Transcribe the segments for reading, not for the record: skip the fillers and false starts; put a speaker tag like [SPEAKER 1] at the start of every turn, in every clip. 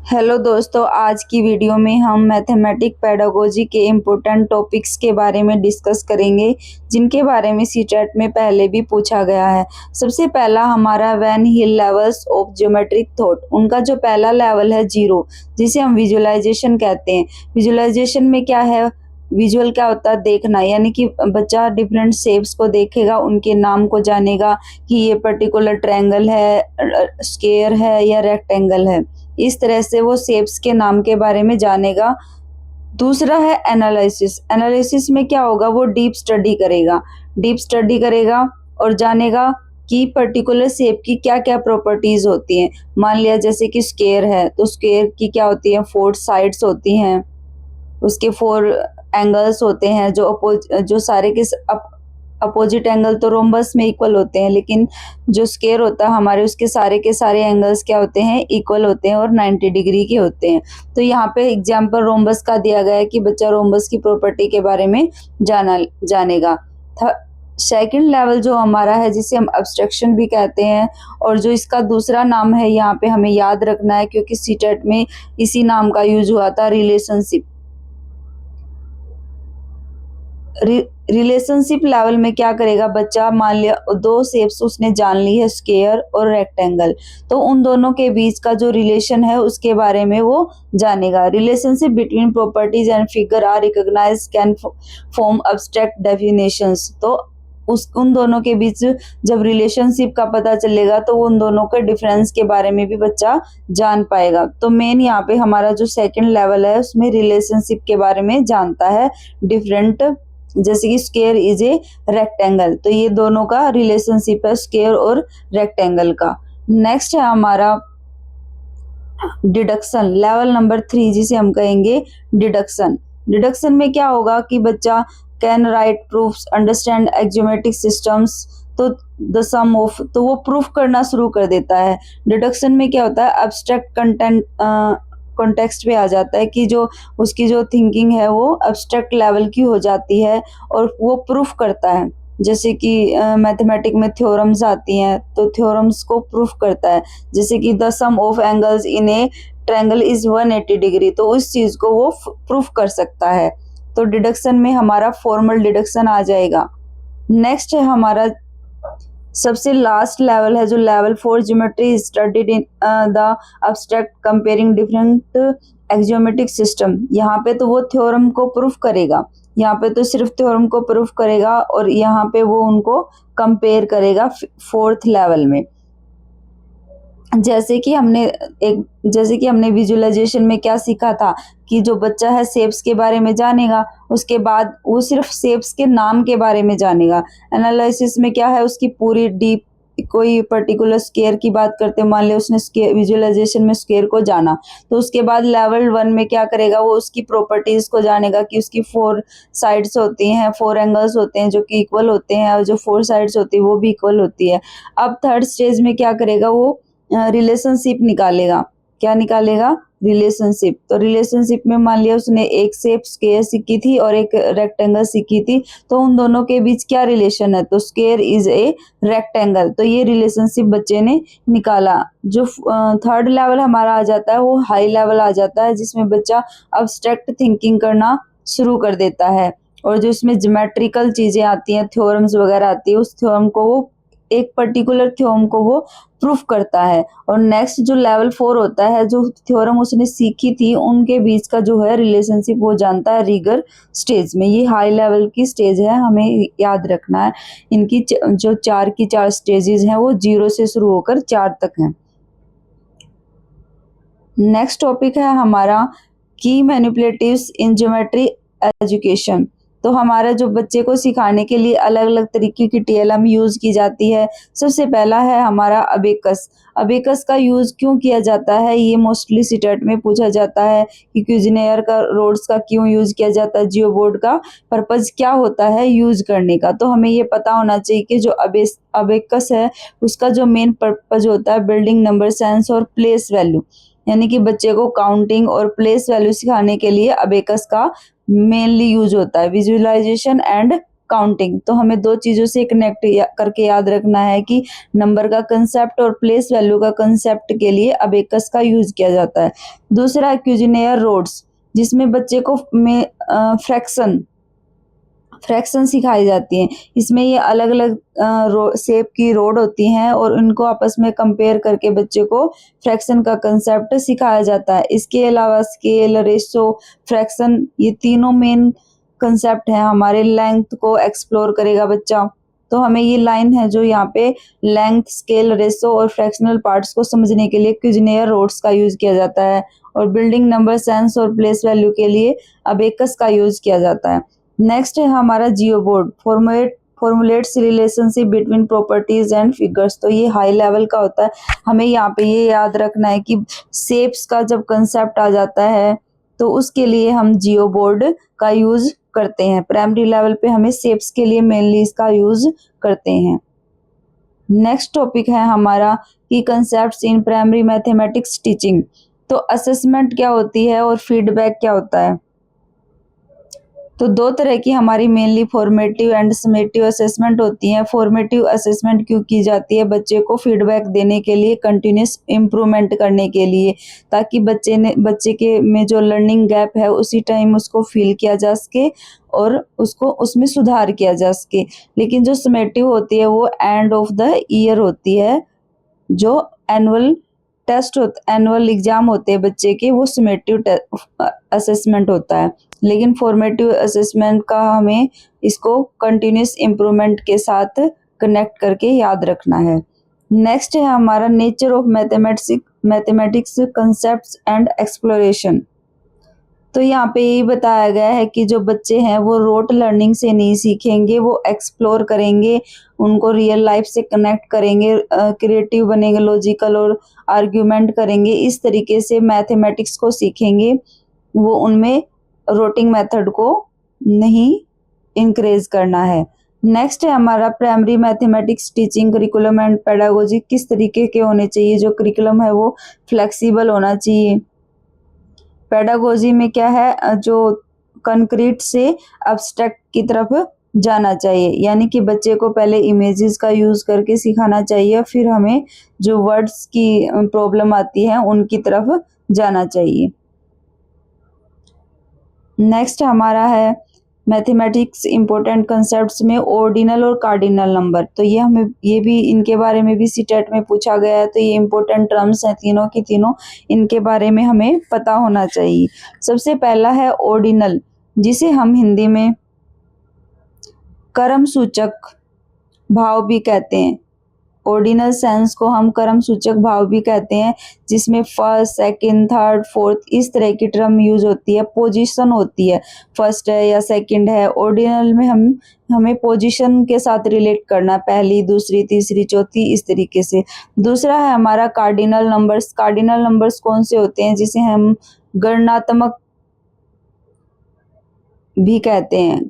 [SPEAKER 1] Hello दोस्तों, आज की वीडियो में हम मैथमेटिक पेडागोजी के इम्पोर्टेंट टॉपिक्स के बारे में डिस्कस करेंगे, जिनके बारे में सीटेट में पहले भी पूछा गया है। सबसे पहला हमारा van Hiele levels of geometric thought. उनका जो पहला लेवल है 0, जिसे हम विजुअलाइजेशन कहते हैं। विजुअलाइजेशन में क्या है, विजुअल क्या होता है, देखना, यानी कि बच्चा डिफरेंट शेप्स को देखेगा, उनके नाम को जानेगा कि ये पर्टिकुलर ट्रायंगल है, स्क्वायर है या रेक्टेंगल है। इस तरह से वो शेप्स के नाम के बारे में जानेगा। दूसरा है एनालिसिस। एनालिसिस में क्या होगा, वो डीप स्टडी करेगा और जानेगा कि पर्टिकुलर शेप की क्या क्या प्रॉपर्टीज होती हैं। मान लिया जैसे कि स्क्वायर है, तो स्क्वायर की क्या होती है, 4 साइड्स होती हैं, उसके 4 एंगल्स होते हैं, जो सारे के अपोजिट एंगल तो रोम्बस में इक्वल होते हैं, लेकिन जो स्क्वायर होता है हमारे, उसके सारे के सारे एंगल्स क्या होते हैं, इक्वल होते हैं और 90 डिग्री के होते हैं। तो यहाँ पे एग्जांपल रोम्बस का दिया गया है कि बच्चा रोम्बस की प्रॉपर्टी के बारे में जानेगा। सेकंड लेवल जो हमारा है, जिसे हम एब्स्ट्रैक्शन भी कहते हैं, और जो इसका दूसरा नाम है यहाँ पे हमें याद रखना है, क्योंकि सीटेट में इसी नाम का यूज हुआ था, रिलेशनशिप। रिलेशनशिप लेवल में क्या करेगा बच्चा, मान लिया 2 शेप्स उसने जान ली है, स्क्वायर और रेक्टेंगल, तो उन दोनों के बीच का जो रिलेशन है उसके बारे में वो जानेगा। Relationship between properties and figure are recognised can form abstract definitions. तो उन दोनों के बीच जब रिलेशनशिप का पता चलेगा तो उन दोनों के डिफरेंस के बारे में भी बच्चा जान पाएगा। तो मेन यहाँ पे हमारा जो सेकंड लेवल है उसमें रिलेशनशिप के बारे में जानता है, डिफरेंट, जैसे कि स्क्वायर इज ए रेक्टेंगल, तो ये दोनों का रिलेशनशिप है, स्क्वायर और रेक्टेंगल का। नेक्स्ट है हमारा डिडक्शन, लेवल नंबर 3, जिसे हम कहेंगे डिडक्शन। डिडक्शन में क्या होगा कि बच्चा can write proofs, understand axiomatic systems, तो द सम ऑफ, तो वो प्रूफ करना शुरू कर देता है। डिडक्शन में क्या होता है, एब्स्ट्रैक्ट कंटेंट कॉन्टेक्स्ट पे आ जाता है कि जो उसकी जो थिंकिंग है वो एब्स्ट्रैक्ट लेवल की हो जाती है और वो प्रूफ करता है। जैसे कि मैथमेटिक में थ्योरम्स आती हैं, तो थ्योरम्स को प्रूफ करता है, जैसे कि the sum of angles in a triangle is 180 degree, तो उस चीज को वो प्रूफ कर सकता है। तो डिडक्शन में हमारा फॉर्मल डिडक्शन आ जाएगा। नेक्स्ट है हमारा सबसे लास्ट लेवल है, जो level 4, geometry studied in the abstract comparing different axiomatic system. यहाँ पे तो वो थ्योरम को प्रूफ करेगा, यहाँ पे तो सिर्फ थ्योरम को प्रूफ करेगा और यहाँ पे वो उनको कंपेयर करेगा 4th लेवल में। जैसे कि हमने विजुअलाइजेशन में क्या सीखा था कि जो बच्चा है शेप्स के बारे में जानेगा, उसके बाद वो सिर्फ शेप्स के नाम के बारे में जानेगा। एनालिसिस में क्या है, उसकी पूरी डीप, कोई पर्टिकुलर स्क्वायर की बात करते हैं, मान लिया उसने विजुअलाइजेशन में स्क्वायर को जाना, तो उसके बाद लेवल 1 में क्या करेगा, वो उसकी प्रॉपर्टीज को जानेगा कि उसकी 4 साइड्स होती हैं, 4 एंगल्स होते हैं जो कि इक्वल होते हैं, और जो 4 साइड्स होती है वो भी इक्वल होती है। अब थर्ड स्टेज में क्या करेगा, वो रिलेशनशिप निकालेगा। क्या निकालेगा, रिलेशनशिप। तो रिलेशनशिप में मान लिया उसने एक शेप स्क्वायर सीखी थी और एक रेक्टेंगल सीखी थी, तो उन दोनों के बीच क्या रिलेशन है, तो स्क्वायर इज ए रेक्टेंगल, तो ये रिलेशनशिप बच्चे ने निकाला। जो थर्ड लेवल हमारा आ जाता है वो हाई लेवल आ जाता है, जिसमें बच्चा अब्स्ट्रैक्ट थिंकिंग करना शुरू कर देता है, और जो इसमें ज्योमेट्रिकल चीजें आती हैं, थ्योरम्स वगैरह आती है, उस थ्योरम को वो, एक पर्टिकुलर थ्योरम को वो प्रूफ करता है। और नेक्स्ट जो लेवल 4 होता है, जो थ्योरम उसने सीखी थी उनके बीच का जो है रिलेशनशिप वो जानता है रिगर स्टेज में। ये हाई लेवल की स्टेज है, हमें याद रखना है। इनकी जो 4 की 4 स्टेजेस हैं वो 0 से शुरू होकर 4 तक हैं। नेक्स्ट टॉपिक है हमारा की मैनिपुलेटिव्स इन ज्योमेट्री एजुकेशन। तो हमारा जो बच्चे को सिखाने के लिए अलग अलग तरीके की टीएलएम यूज की जाती है। सबसे पहला है हमारा अबेकस। अबेकस का यूज क्यों किया जाता है, ये मोस्टली सीटेट में पूछा जाता है कि क्यूजिनेयर का रोड्स का क्यों यूज किया जाता है, जियो बोर्ड का पर्पज क्या होता है यूज करने का। तो हमें ये पता होना चाहिए कि जो अबेकस है उसका जो मेन पर्पज होता है बिल्डिंग नंबर सेंस और प्लेस वैल्यू, यानी कि बच्चे को काउंटिंग और प्लेस वैल्यू सिखाने के लिए अबेकस का मेनली यूज होता है। Visualisation and counting. तो हमें दो चीज़ों से कनेक्ट करके याद रखना है कि नंबर का कंसेप्ट और प्लेस वैल्यू का कंसेप्ट के लिए अबेकस का यूज़ किया जाता है। दूसरा क्विजिनेयर रोड्स, जिसमें बच्चे को फ्रैक्शन सिखाई जाती हैं। इसमें ये अलग अलग शेप की रोड होती हैं और उनको आपस में कंपेयर करके बच्चे को फ्रैक्शन का कंसेप्ट सिखाया जाता है। इसके अलावा स्केल, रेशो, फ्रैक्शन, ये तीनों मेन कंसेप्ट हैं। हमारे लेंथ को एक्सप्लोर करेगा बच्चा। तो हमें ये लाइन है जो यहाँ पे लेंथ, स्केल, रेशो और फ्रैक्शनल पार्ट्स को समझने के लिए क्विजिनेयर रोड्स का यूज किया जाता है। और बिल्डिंग नंबर सेंस और प्लेस वैल्यू के लिए अबेकस का यूज किया जाता है। नेक्स्ट है हमारा geoboard, formulates relationship between properties and figures. तो ये हाई लेवल का होता है। हमें यहाँ पे ये याद रखना है कि शेप्स का जब कंसेप्ट आ जाता है तो उसके लिए हम जियो बोर्ड का यूज करते हैं। प्राइमरी लेवल पे हमें शेप्स के लिए मेनली इसका यूज करते हैं। नेक्स्ट टॉपिक है हमारा की concepts in primary mathematics teaching. तो असेसमेंट क्या होती है और फीडबैक क्या होता है। तो दो तरह की हमारी mainly formative and summative assessment होती हैं। फॉर्मेटिव असेसमेंट क्यों की जाती है? बच्चे को फीडबैक देने के लिए, कंटिन्यूस इम्प्रूवमेंट करने के लिए, ताकि बच्चे के में जो लर्निंग गैप है उसी टाइम उसको फील किया जा सके और उसको उसमें सुधार किया जा सके। लेकिन जो समेटिव होती है वो एंड ऑफ द ईयर होती है। जो एनुअल एग्जाम होते हैं बच्चे के, वो समेटिव असेसमेंट होता है। लेकिन फॉर्मेटिव असेसमेंट का हमें इसको कंटिन्यूस इम्प्रूवमेंट के साथ कनेक्ट करके याद रखना है। नेक्स्ट है हमारा nature of mathematics concepts and exploration. तो यहाँ पे यही बताया गया है कि जो बच्चे हैं वो रोट लर्निंग से नहीं सीखेंगे, वो एक्सप्लोर करेंगे, उनको रियल लाइफ से कनेक्ट करेंगे, क्रिएटिव बनेंगे, लॉजिकल और आर्ग्यूमेंट करेंगे, इस तरीके से मैथमेटिक्स को सीखेंगे। वो उनमें रोटिंग मेथड को नहीं इंकरेज करना है। नेक्स्ट है हमारा primary mathematics teaching curriculum and pedagogy किस तरीके के होने चाहिए। जो करिकुलम है वो फ्लेक्सिबल होना चाहिए। पेडागोजी में क्या है, जो कंक्रीट से एब्स्ट्रैक्ट की तरफ जाना चाहिए, यानी कि बच्चे को पहले इमेजेस का यूज करके सिखाना चाहिए, फिर हमें जो वर्ड्स की प्रॉब्लम आती है उनकी तरफ जाना चाहिए। नेक्स्ट हमारा है मैथमेटिक्स इंपॉर्टेंट कंसेप्ट्स में ऑर्डिनल और कार्डिनल नंबर। तो ये भी इनके बारे में भी सीटेट में पूछा गया है। तो ये इंपॉर्टेंट टर्म्स हैं तीनों की तीनों, इनके बारे में हमें पता होना चाहिए। सबसे पहला है ऑर्डिनल, जिसे हम हिंदी में क्रम सूचक भाव भी कहते हैं। ऑर्डिनल सेंस को हम क्रम सूचक भाव भी कहते हैं, जिसमें फर्स्ट, सेकंड, थर्ड, फोर्थ इस तरह की टर्म यूज होती है। पोजीशन होती है, फर्स्ट है या सेकंड है। ऑर्डिनल में हमें पोजीशन के साथ रिलेट करना, पहली, दूसरी, तीसरी, चौथी, इस तरीके से। दूसरा है हमारा कार्डिनल नंबर्स। कार्डिनल नंबर्स कौन से होते हैं? जिसे हम गणनात्मक भी कहते हैं,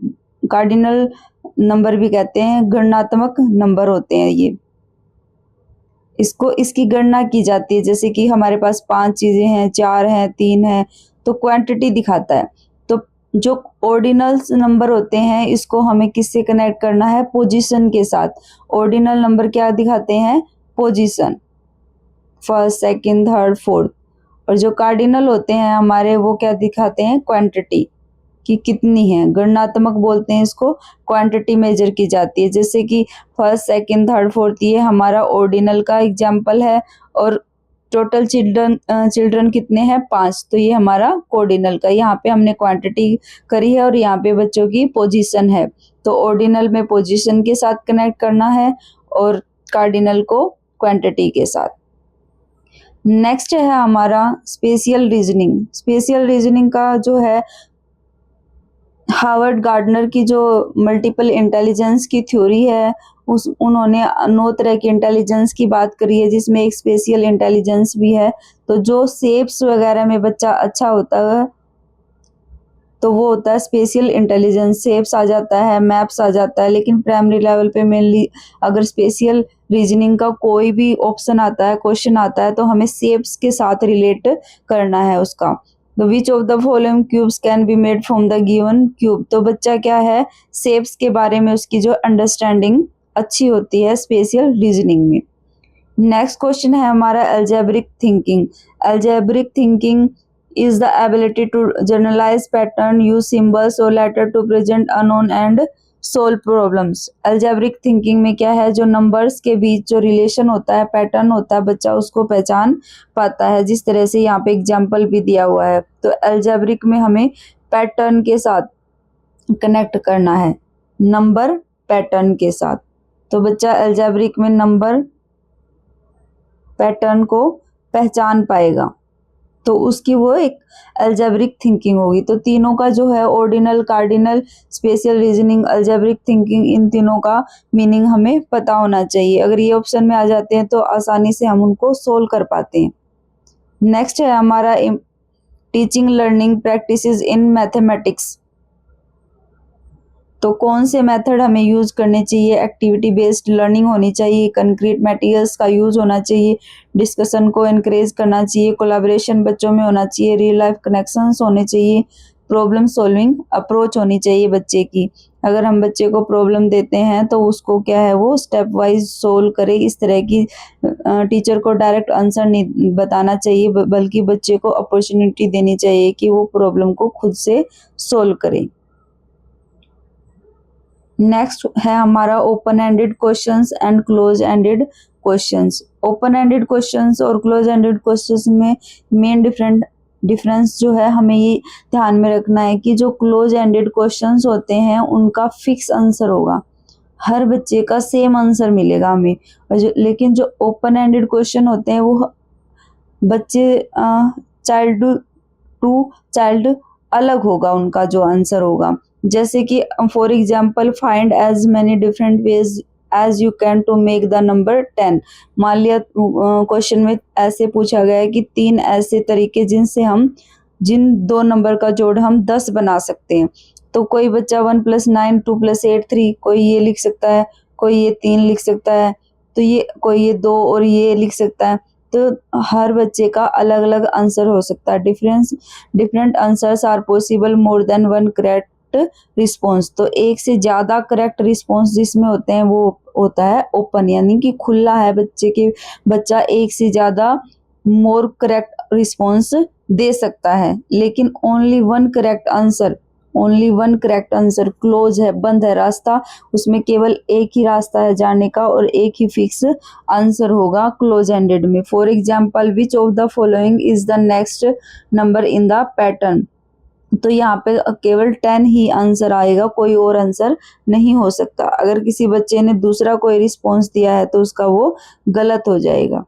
[SPEAKER 1] कार्डिनल नंबर भी कहते हैं, गणनात्मक नंबर होते हैं ये। इसकी गणना की जाती है, जैसे कि हमारे पास 5 चीजें हैं, 4 हैं, 3 हैं, तो क्वांटिटी दिखाता है। तो जो ऑर्डिनल नंबर होते हैं इसको हमें किससे कनेक्ट करना है? पोजीशन के साथ। ऑर्डिनल नंबर क्या दिखाते हैं? Position, first, second, third, fourth. और जो कार्डिनल होते हैं हमारे, वो क्या दिखाते हैं? क्वांटिटी, कि कितनी है। गणनात्मक बोलते हैं इसको, क्वांटिटी मेजर की जाती है। जैसे कि फर्स्ट, सेकंड, थर्ड, फोर्थ, ये हमारा ऑर्डिनल का एग्जाम्पल है। और टोटल चिल्ड्रन कितने हैं? 5, तो ये हमारा कोऑर्डिनल का। यहाँ पे हमने क्वांटिटी करी है और यहाँ पे बच्चों की पोजीशन है। तो ऑर्डिनल में पोजीशन के साथ कनेक्ट करना है और कार्डिनल को क्वांटिटी के साथ। नेक्स्ट है हमारा स्पेशियल रीजनिंग। स्पेशियल रीजनिंग का जो है, हार्वर्ड गार्डनर की जो मल्टीपल इंटेलिजेंस की थ्योरी है, उन्होंने 9 तरह की इंटेलिजेंस की बात करी है, जिसमें एक स्पेशियल इंटेलिजेंस भी है। तो जो शेप्स वगैरह में बच्चा अच्छा होता है तो वो होता है स्पेशियल इंटेलिजेंस। शेप्स आ जाता है, मैप्स आ जाता है। लेकिन प्राइमरी लेवल पे मेनली अगर स्पेशियल रीजनिंग का कोई भी ऑप्शन आता है, क्वेश्चन आता है, तो हमें शेप्स के साथ रिलेट करना है उसका। The which of the following cubes can be made from the given cube. तो बच्चा क्या है, शेप्स के बारे में उसकी जो अंडरस्टैंडिंग अच्छी होती है स्पेशल रीजनिंग में। नेक्स्ट क्वेश्चन है हमारा algebraic thinking. Algebraic thinking is the ability to generalize pattern, use symbols or letter to present unknown and solve problems। algebraic thinking में क्या है, जो नंबर्स के बीच जो रिलेशन होता है, पैटर्न होता है, बच्चा उसको पहचान पाता है। जिस तरह से यहाँ पे एग्जाम्पल भी दिया हुआ है, तो algebraic में हमें पैटर्न के साथ कनेक्ट करना है, नंबर पैटर्न के साथ। तो बच्चा algebraic में नंबर पैटर्न को पहचान पाएगा, तो उसकी वो एक अलजेब्रिक थिंकिंग होगी। तो तीनों का जो है ordinal, cardinal, spatial reasoning, algebraic thinking, इन तीनों का मीनिंग हमें पता होना चाहिए। अगर ये ऑप्शन में आ जाते हैं तो आसानी से हम उनको सोल्व कर पाते हैं। नेक्स्ट है हमारा teaching learning practices in mathematics. तो कौन से मेथड हमें यूज करने चाहिए, एक्टिविटी बेस्ड लर्निंग होनी चाहिए, कंक्रीट मटेरियल्स का यूज होना चाहिए, डिस्कशन को एनकरेज करना चाहिए, कोलैबोरेशन बच्चों में होना चाहिए, रियल लाइफ कनेक्शंस होने चाहिए, प्रॉब्लम सॉल्विंग अप्रोच होनी चाहिए बच्चे की। अगर हम बच्चे को प्रॉब्लम देते हैं तो उसको क्या है, वो स्टेप वाइज सोल्व करे। इस तरह की टीचर को डायरेक्ट आंसर नहीं बताना चाहिए, बल्कि बच्चे को अपॉर्चुनिटी देनी चाहिए कि वो प्रॉब्लम को खुद से सोल्व करे। नेक्स्ट है हमारा open ended questions and close ended questions. Open ended questions और क्लोज एंडेड क्वेश्चंस में मेन डिफरेंस जो है हमें ये ध्यान में रखना है कि जो क्लोज एंडेड क्वेश्चंस होते हैं उनका फिक्स आंसर होगा, हर बच्चे का सेम आंसर मिलेगा हमें। और लेकिन जो ओपन एंडेड क्वेश्चन होते हैं वो बच्चे चाइल्ड टू चाइल्ड अलग होगा, उनका जो आंसर होगा। जैसे कि for example, find as many different ways as you can to make the number 10। मान लिया क्वेश्चन में ऐसे पूछा गया है कि 3 ऐसे तरीके जिनसे हम जिन 2 नंबर का जोड़ हम 10 बना सकते हैं। तो कोई बच्चा 1 + 9 2 + 8 3, कोई ये लिख सकता है, कोई ये 3 लिख सकता है, तो ये कोई ये 2 और ये लिख सकता है। तो हर बच्चे का अलग अलग आंसर हो सकता है। Different answers are possible more than 1 correct response. तो एक से ज्यादा करेक्ट रिस्पॉन्स जिसमें होते हैं वो होता है ओपन, यानी कि खुला है बच्चा एक से ज्यादा मोर करेक्ट रिस्पॉन्स दे सकता है। लेकिन only one correct answer close है, बंद है रास्ता, उसमें केवल एक ही रास्ता है जाने का और एक ही फिक्स आंसर होगा क्लोज एंडेड में। For example, which of the following is the next number in the pattern. तो यहाँ पे केवल 10 ही आंसर आएगा, कोई और आंसर नहीं हो सकता। अगर किसी बच्चे ने दूसरा कोई रिस्पॉन्स दिया है तो उसका वो गलत हो जाएगा।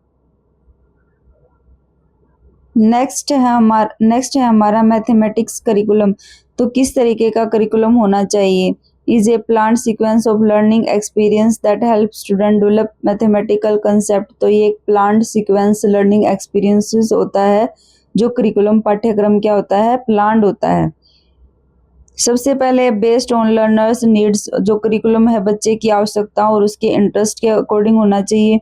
[SPEAKER 1] नेक्स्ट है हमारा मैथमेटिक्स करिकुलम। तो किस तरीके का करिकुलम होना चाहिए। Is a planned sequence of learning experience that help student develop mathematical concept. तो ये एक प्लान्ड सीक्वेंस लर्निंग एक्सपीरियंसेस होता है। जो करिकुलम पाठ्यक्रम क्या होता है, प्लान्ड होता है। सबसे पहले बेस्ड ऑन लर्नर्स नीड्स, जो करिकुलम है बच्चे की आवश्यकताओं और उसके इंटरेस्ट के अकॉर्डिंग होना चाहिए।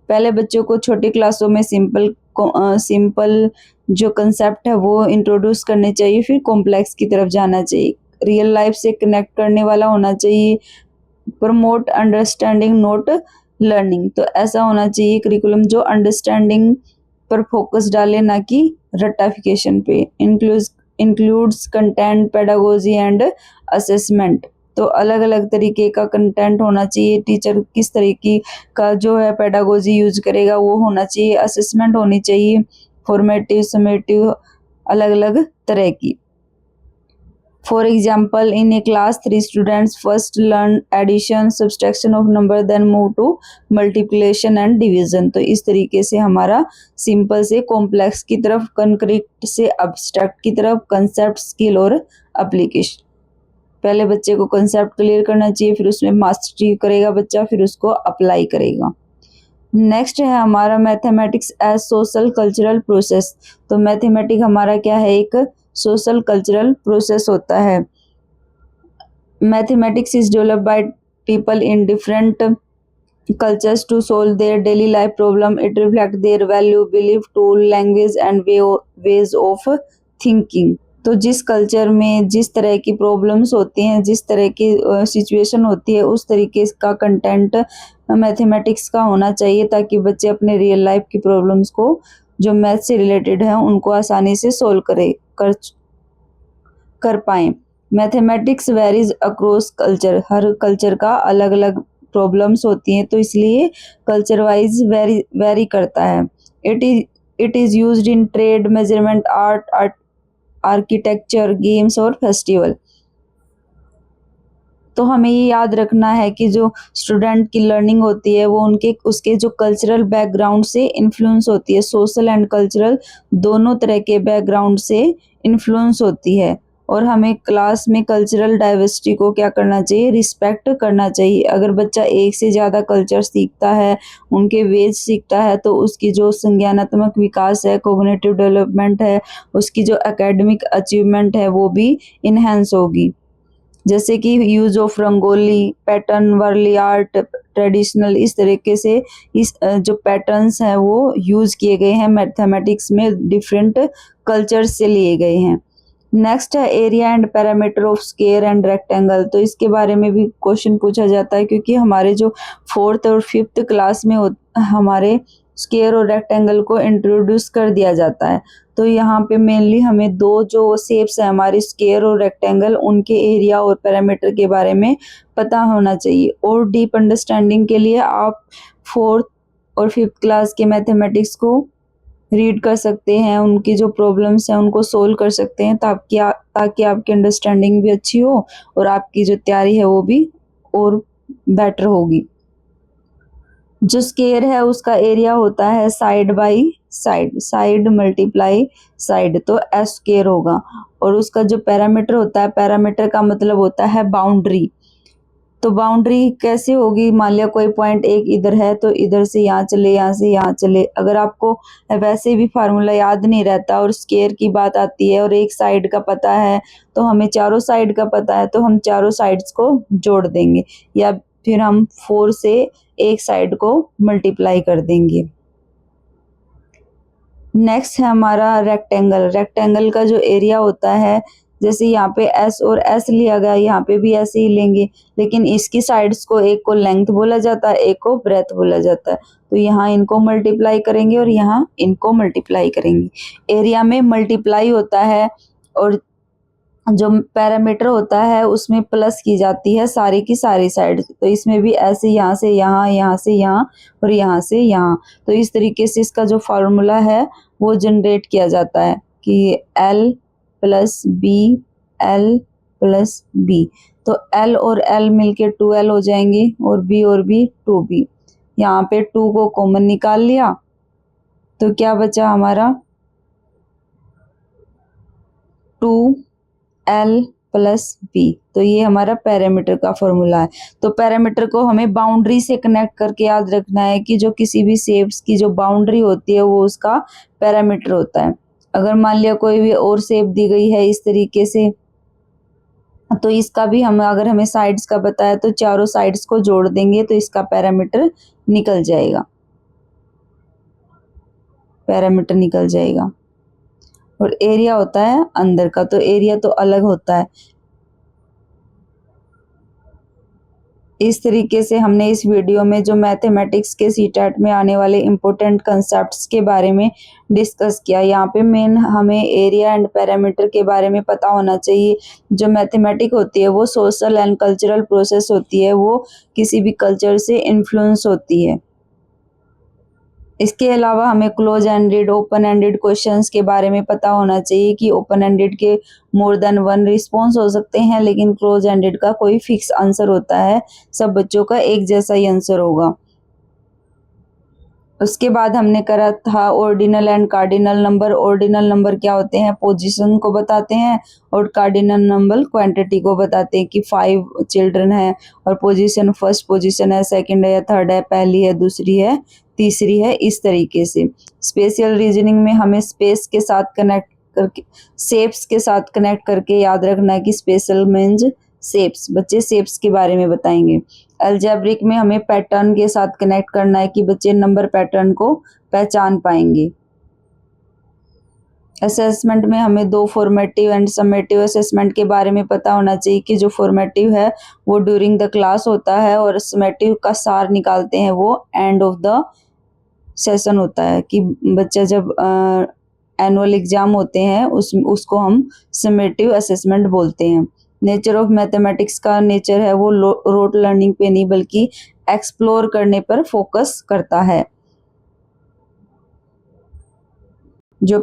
[SPEAKER 1] पहले बच्चों को छोटी क्लासों में सिंपल जो कंसेप्ट है वो इंट्रोड्यूस करने चाहिए, फिर कॉम्प्लेक्स की तरफ जाना चाहिए। रियल लाइफ से कनेक्ट करने वाला होना चाहिए। प्रमोट अंडरस्टैंडिंग नोट लर्निंग, तो ऐसा होना चाहिए करिकुलम जो अंडरस्टैंडिंग पर फोकस डाले, ना कि रट्टाफिकेशन पे। Includes content, pedagogy and assessment. तो अलग अलग तरीके का कंटेंट होना चाहिए। टीचर किस तरीके का जो है पेडागोजी यूज करेगा वो होना चाहिए। असेसमेंट होनी चाहिए, फॉर्मेटिव, समेटिव, अलग अलग तरह की। For example, in a class 3 students first learn addition, subtraction of number, then move to multiplication and division. तो इस तरीके से हमारा सिंपल से कॉम्प्लेक्स की तरफ, कंक्रीट से अब्स्ट्रैक्ट की तरफ, कंसेप्ट, स्किल और एप्लीकेशन। पहले बच्चे को कंसेप्ट क्लियर करना चाहिए, फिर उसमें मास्टरी करेगा बच्चा, फिर उसको अप्लाई करेगा। नेक्स्ट है हमारा mathematics as social cultural process. तो मैथमेटिक्स हमारा क्या है, एक सोशल कल्चरल प्रोसेस होता है। Mathematics is developed by people in different cultures to solve their daily life problem. It reflects their value, belief, tool, language and ways of thinking. तो जिस culture में जिस तरह की प्रॉब्लम्स होती हैं, जिस तरह की सिचुएशन होती है, उस तरीके का कंटेंट मैथमेटिक्स का होना चाहिए, ताकि बच्चे अपने रियल लाइफ की प्रॉब्लम्स को जो मैथ से रिलेटेड है उनको आसानी से सोल्व कर पाएं। मैथमेटिक्स वेरीज अक्रॉस कल्चर, हर कल्चर का अलग अलग प्रॉब्लम्स होती हैं, तो इसलिए कल्चर वाइज वेरी करता है। It is used in trade, measurement, art, architecture, games और फेस्टिवल। तो हमें ये याद रखना है कि जो स्टूडेंट की लर्निंग होती है वो उसके जो कल्चरल बैकग्राउंड से इन्फ्लुएंस होती है। सोशल एंड कल्चरल दोनों तरह के बैकग्राउंड से इन्फ्लुएंस होती है, और हमें क्लास में कल्चरल डाइवर्सिटी को क्या करना चाहिए, रिस्पेक्ट करना चाहिए। अगर बच्चा एक से ज़्यादा कल्चर सीखता है, उनके वेज सीखता है, तो उसकी जो संज्ञानात्मक विकास है, कोग्निटिव डेवलपमेंट है, उसकी जो एकेडमिक अचीवमेंट है वो भी इन्हेंस होगी। जैसे कि use of rangoli, pattern, Warli art, traditional, इस तरीके से इस जो पैटर्न्स हैं वो यूज किए गए हैं मैथमेटिक्स में, डिफरेंट कल्चर से लिए गए हैं। नेक्स्ट है area and parameter of square and rectangle. तो इसके बारे में भी क्वेश्चन पूछा जाता है, क्योंकि हमारे जो 4th और 5th क्लास में हमारे स्क्वायर और रेक्टेंगल को इंट्रोड्यूस कर दिया जाता है। तो यहाँ पे मेनली हमें दो जो शेप्स है हमारी, स्क्वायर और रेक्टेंगल, उनके एरिया और पैरामीटर के बारे में पता होना चाहिए। और डीप अंडरस्टैंडिंग के लिए आप 4th और 5th क्लास के मैथमेटिक्स को रीड कर सकते हैं, उनकी जो प्रॉब्लम्स हैं उनको सोल्व कर सकते हैं, ताकि आपकी अंडरस्टैंडिंग भी अच्छी हो और आपकी जो तैयारी है वो भी और बेटर होगी। जो स्क्वायर है उसका एरिया होता है side by side, side multiply side, तो एस स्क्वायर होगा। और उसका जो पैरामीटर होता है, पैरामीटर का मतलब होता है बाउंड्री। तो बाउंड्री कैसे होगी, मान लिया कोई पॉइंट एक इधर है, तो इधर से यहाँ चले, यहाँ से यहाँ चले। अगर आपको वैसे भी फार्मूला याद नहीं रहता और स्क्वायर की बात आती है और एक साइड का पता है, तो हमें चारों साइड का पता है, तो हम चारों साइड्स को जोड़ देंगे, या फिर हम 4 से एक साइड को मल्टीप्लाई कर देंगे। नेक्स्ट है हमारा रेक्टेंगल। रेक्टेंगल का जो एरिया होता है, जैसे यहाँ पे एस और एस लिया गया, यहाँ पे भी ऐसे ही लेंगे, लेकिन इसकी साइड्स को एक को लेंथ बोला जाता है, एक को ब्रेथ बोला जाता है। तो यहाँ इनको मल्टीप्लाई करेंगे और यहाँ इनको मल्टीप्लाई करेंगे। एरिया में मल्टीप्लाई होता है, और जो पैरामीटर होता है उसमें प्लस की जाती है सारी की सारी साइड। तो इसमें भी ऐसे यहाँ से यहाँ, यहाँ से यहाँ और यहाँ से यहाँ। तो इस तरीके से इसका जो फार्मूला है वो जनरेट किया जाता है कि L plus B, L plus B. तो L और L मिलके 2L हो जाएंगे, और B 2B। यहाँ पे 2 को कॉमन निकाल लिया, तो क्या बचा हमारा 2L प्लस बी। तो ये हमारा पैरामीटर का फॉर्मूला है। तो पैरामीटर को हमें बाउंड्री से कनेक्ट करके याद रखना है कि जो किसी भी शेप्स की जो बाउंड्री होती है वो उसका पैरामीटर होता है। अगर मान लिया कोई भी और शेप दी गई है इस तरीके से, तो इसका भी अगर हमें साइड्स का पता है तो चारों साइड्स को जोड़ देंगे, तो इसका पैरामीटर निकल जाएगा, पैरामीटर निकल जाएगा। और एरिया होता है अंदर का, तो एरिया तो अलग होता है। इस तरीके से हमने इस वीडियो में जो मैथमेटिक्स के सीटेट में आने वाले इम्पोर्टेंट कंसेप्ट्स के बारे में डिस्कस किया। यहाँ पे मेन हमें एरिया एंड पैरामीटर के बारे में पता होना चाहिए। जो मैथमेटिक होती है वो सोशल एंड कल्चरल प्रोसेस होती है, वो किसी भी कल्चर से इन्फ्लुएंस होती है। इसके अलावा हमें close ended, open ended questions के बारे में पता होना चाहिए कि ओपन एंडेड के मोर देन 1 रिस्पॉन्स हो सकते हैं, लेकिन क्लोज एंडेड का कोई फिक्स आंसर होता है, सब बच्चों का एक जैसा ही आंसर होगा। उसके बाद हमने करा था ordinal and cardinal number. Ordinal number क्या होते हैं, पोजीशन को बताते हैं, और कार्डिनल नंबर क्वांटिटी को बताते हैं कि 5 चिल्ड्रन है और पोजीशन फर्स्ट पोजीशन है, सेकंड है या थर्ड है, पहली है, दूसरी है, तीसरी है, इस तरीके से। स्पेशल रीजनिंग में हमें स्पेस के साथ कनेक्ट करके, शेप्स के साथ कनेक्ट करके याद रखना है कि स्पेशल मीन्स शेप्स, बच्चे शेप्स के बारे में बताएंगे। अलजेब्रिक में हमें पैटर्न के साथ कनेक्ट करना है कि बच्चे नंबर पैटर्न को पहचान पाएंगे। असेसमेंट में हमें दो फॉर्मेटिव एंड समेटिव असेसमेंट के बारे में पता होना चाहिए कि जो फॉर्मेटिव है वो ड्यूरिंग द क्लास होता है और समेटिव का सार निकालते हैं वो एंड ऑफ द सेशन होता है कि बच्चा जब एनुअल एग्जाम होते हैं उसको हम समेटिव असेसमेंट बोलते हैं। नेचर ऑफ मैथमेटिक्स का नेचर है वो रोट लर्निंग पे नहीं बल्कि एक्सप्लोर करने पर फोकस करता है। जो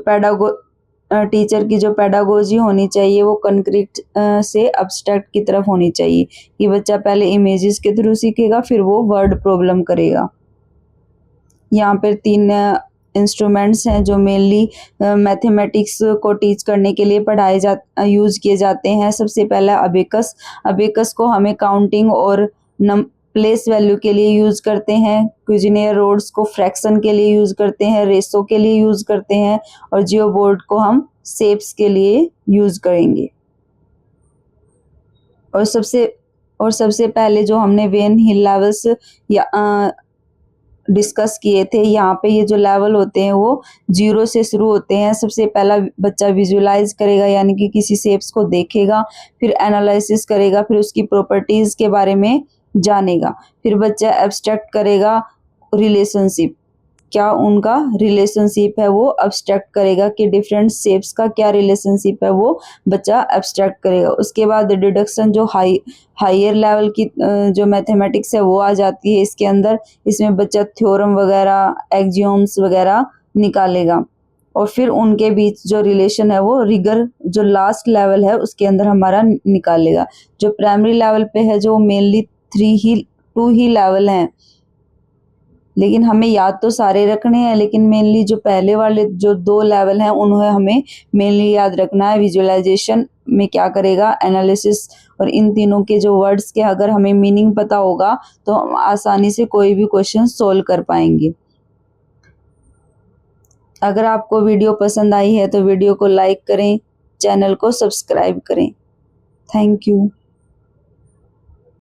[SPEAKER 1] टीचर की जो पेडागोजी होनी चाहिए वो कंक्रीट से अब्स्ट्रैक्ट की तरफ होनी चाहिए कि बच्चा पहले इमेजेस के थ्रू सीखेगा फिर वो वर्ड प्रॉब्लम करेगा। यहाँ पर 3 इंस्ट्रूमेंट्स हैं जो मेनली मैथमेटिक्स को टीच करने के लिए यूज़ किए जाते हैं। सबसे पहला अबेकस। अबेकस को हमें काउंटिंग और प्लेस वैल्यू के लिए यूज़ करते हैं। क्विजिनियर रोड्स को फ्रैक्शन के लिए यूज़ करते हैं, रेसो के लिए यूज़ करते हैं और जियो बोर्ड को हम शेप्स के लिए यूज़ करेंगे। और सबसे पहले जो हमने वेन हिल लेवल्स या डिस्कस किए थे, यहाँ पे ये जो लेवल होते हैं वो 0 से शुरू होते हैं। सबसे पहला बच्चा विजुलाइज करेगा यानी कि किसी शेप्स को देखेगा, फिर एनालिसिस करेगा, फिर उसकी प्रॉपर्टीज के बारे में जानेगा, फिर बच्चा एब्स्ट्रैक्ट करेगा रिलेशनशिप, क्या उनका रिलेशनशिप है वो एब्स्ट्रैक्ट करेगा कि डिफरेंट शेप्स का क्या रिलेशनशिप है वो बच्चा एब्स्ट्रैक्ट करेगा। उसके बाद डिडक्शन जो हायर लेवल की जो मैथमेटिक्स है वो आ जाती है इसके अंदर। इसमें बच्चा थ्योरम वगैरह एक्सियोम्स वगैरह निकालेगा और फिर उनके बीच जो रिलेशन है वो रिगर जो लास्ट लेवल है उसके अंदर हमारा निकालेगा। जो प्राइमरी लेवल पे है जो मेनली 2 ही लेवल हैं, लेकिन हमें याद तो सारे रखने हैं, लेकिन मेनली जो पहले वाले जो 2 लेवल हैं उन्हें हमें मेनली याद रखना है। विजुअलाइजेशन में क्या करेगा, एनालिसिस, और इन तीनों के जो वर्ड्स के अगर हमें मीनिंग पता होगा तो हम आसानी से कोई भी क्वेश्चन सोल्व कर पाएंगे। अगर आपको वीडियो पसंद आई है तो वीडियो को लाइक करें, चैनल को सब्सक्राइब करें। Thank you.